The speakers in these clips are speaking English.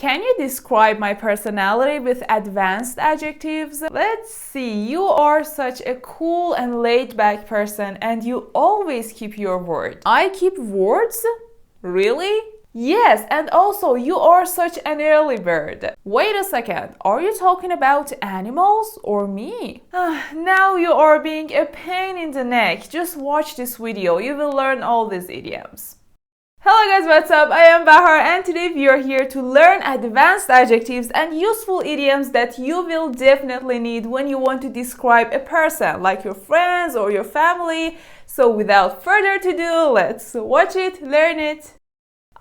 Can you describe my personality with advanced adjectives? Let's see. You are such a cool and laid-back person and you always keep your word. I keep words? Really? Yes, and also you are such an early bird. Wait a second, are you talking about animals or me? Now you are being a pain in the neck. Just watch this video, you will learn all these idioms. Hello guys, what's up? I am Bahar and today we are here to learn advanced adjectives and useful idioms that you will definitely need when you want to describe a person, like your friends or your family. So without further ado, let's watch it, learn it.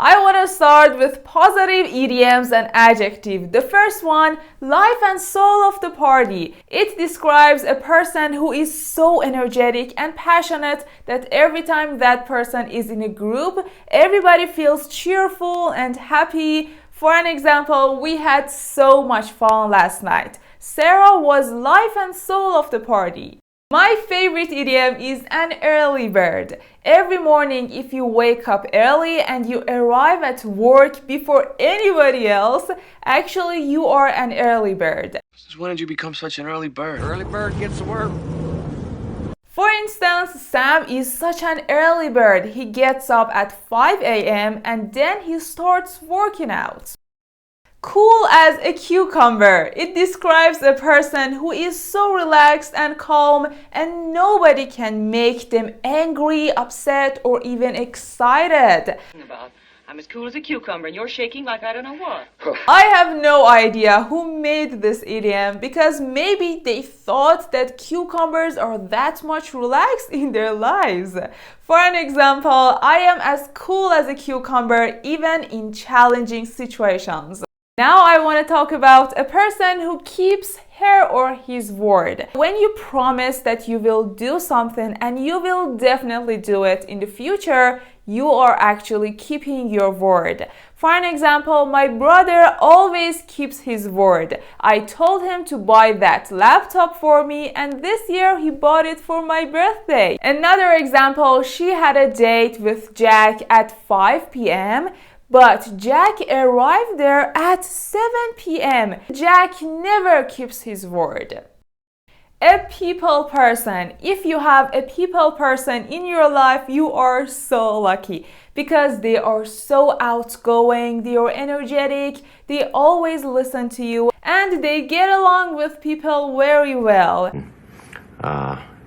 I want to start with positive idioms and adjective. The first one, life and soul of the party. It describes a person who is so energetic and passionate that every time that person is in a group, everybody feels cheerful and happy. For an example, we had so much fun last night. Sarah was life and soul of the party. My favorite idiom is an early bird. Every morning, if you wake up early and you arrive at work before anybody else, actually you are an early bird. Since when did you become such an early bird? Early bird gets to work. For instance, Sam is such an early bird. He gets up at 5 a.m. and then he starts working out. Cool as a cucumber. It describes a person who is so relaxed and calm and nobody can make them angry, upset, or even excited. I'm as cool as a cucumber and you're shaking like I don't know what. I have no idea who made this idiom because maybe they thought that cucumbers are that much relaxed in their lives. For an example, I am as cool as a cucumber even in challenging situations. Now I want to talk about a person who keeps her or his word. When you promise that you will do something and you will definitely do it in the future, you are actually keeping your word. For an example, my brother always keeps his word. I told him to buy that laptop for me and this year he bought it for my birthday. Another example, she had a date with Jack at 5 p.m. But Jack arrived there at 7 p.m. Jack never keeps his word. A people person. If you have a people person in your life, you are so lucky because they are so outgoing, they are energetic, they always listen to you, and they get along with people very well.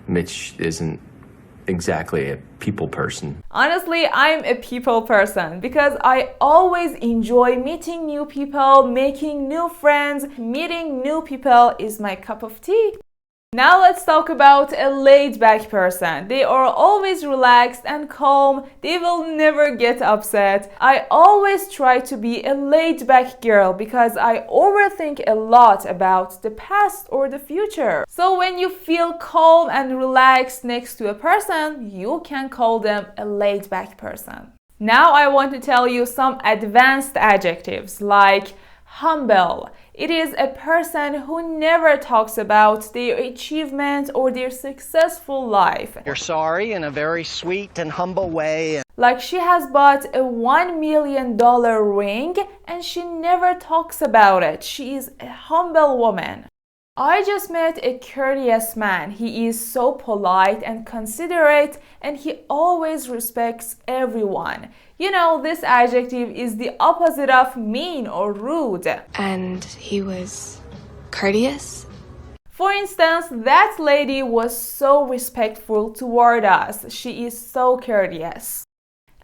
Mitch isn't exactly a people person. Honestly, I'm a people person because I always enjoy meeting new people, making new friends. Meeting new people is my cup of tea. Now let's talk about a laid-back person. They are always relaxed and calm. They will never get upset. I always try to be a laid-back girl because I overthink a lot about the past or the future. So when you feel calm and relaxed next to a person, you can call them a laid-back person. Now I want to tell you some advanced adjectives like humble. It is a person who never talks about their achievements or their successful life. You're sorry in a very sweet and humble way. Like she has bought a $1 million ring and she never talks about it. She is a humble woman. I just met a courteous man. He is so polite and considerate and he always respects everyone. You know, this adjective is the opposite of mean or rude. And he was courteous? For instance, that lady was so respectful toward us. She is so courteous.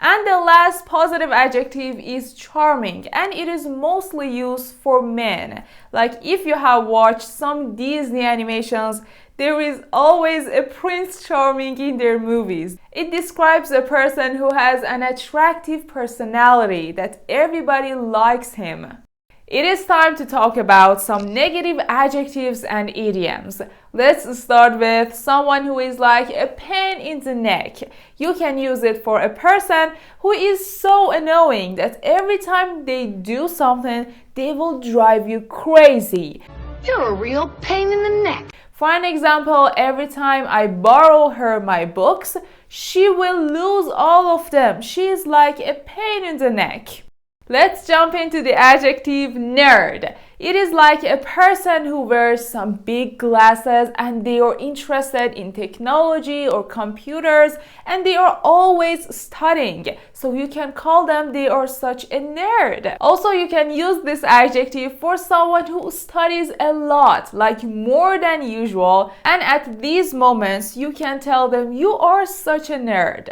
And the last positive adjective is charming, and it is mostly used for men. Like if you have watched some Disney animations, there is always a Prince Charming in their movies. It describes a person who has an attractive personality that everybody likes him. It is time to talk about some negative adjectives and idioms. Let's start with someone who is like a pain in the neck. You can use it for a person who is so annoying that every time they do something, they will drive you crazy. You're a real pain in the neck. For an example, every time I borrow her my books, she will lose all of them. She is like a pain in the neck. Let's jump into the adjective nerd. It is like a person who wears some big glasses and they are interested in technology or computers and they are always studying. So you can call them they are such a nerd. Also, you can use this adjective for someone who studies a lot, like more than usual, and at these moments you can tell them you are such a nerd.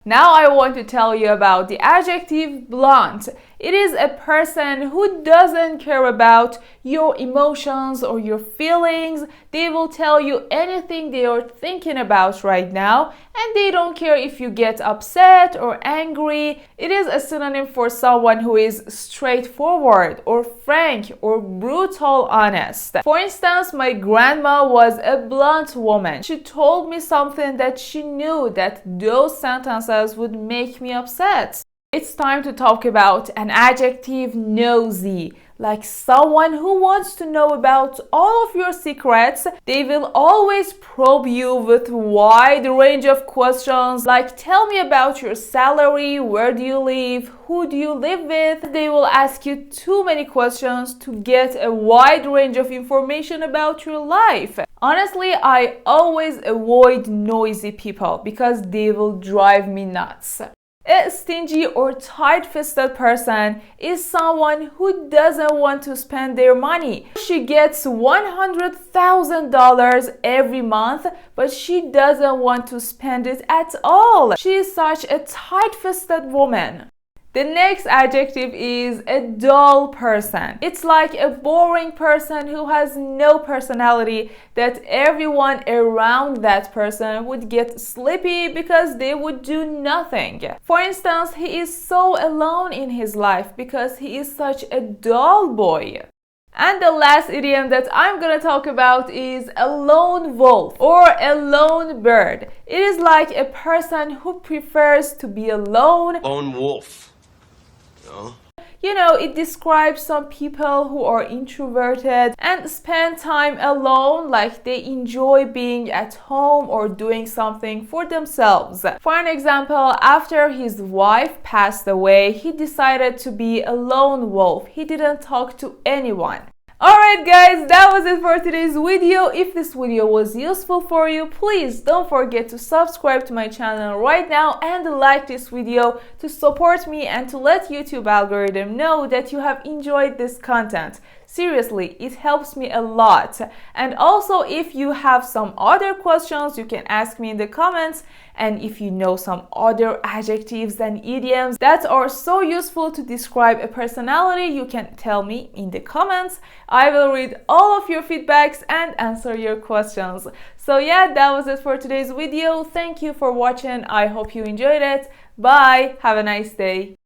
Now I want to tell you about the adjective blunt. It is a person who doesn't care about your emotions or your feelings. They will tell you anything they are thinking about right now, and they don't care if you get upset or angry. It is a synonym for someone who is straightforward or frank or brutal honest. For instance, my grandma was a blunt woman. She told me something that she knew that those sentences would make me upset. It's time to talk about an adjective nosy, like someone who wants to know about all of your secrets. They will always probe you with a wide range of questions, like tell me about your salary, where do you live, who do you live with. They will ask you too many questions to get a wide range of information about your life. Honestly, I always avoid noisy people because they will drive me nuts. A stingy or tight-fisted person is someone who doesn't want to spend their money. She gets $100,000 every month, but she doesn't want to spend it at all. She is such a tight-fisted woman. The next adjective is a dull person. It's like a boring person who has no personality, that everyone around that person would get sleepy because they would do nothing. For instance, he is so alone in his life because he is such a dull boy. And the last idiom that I'm gonna talk about is a lone wolf or a lone bird. It is like a person who prefers to be alone. Lone wolf. You know, it describes some people who are introverted and spend time alone, like they enjoy being at home or doing something for themselves. For an example, after his wife passed away, he decided to be a lone wolf. He didn't talk to anyone. Alright guys, that was it for today's video. If this video was useful for you, please don't forget to subscribe to my channel right now and like this video to support me and to let YouTube algorithm know that you have enjoyed this content. Seriously, it helps me a lot. And also, if you have some other questions, you can ask me in the comments. And if you know some other adjectives and idioms that are so useful to describe a personality, you can tell me in the comments. I will read all of your feedbacks and answer your questions. So yeah, that was it for today's video. Thank you for watching. I hope you enjoyed it. Bye. Have a nice day.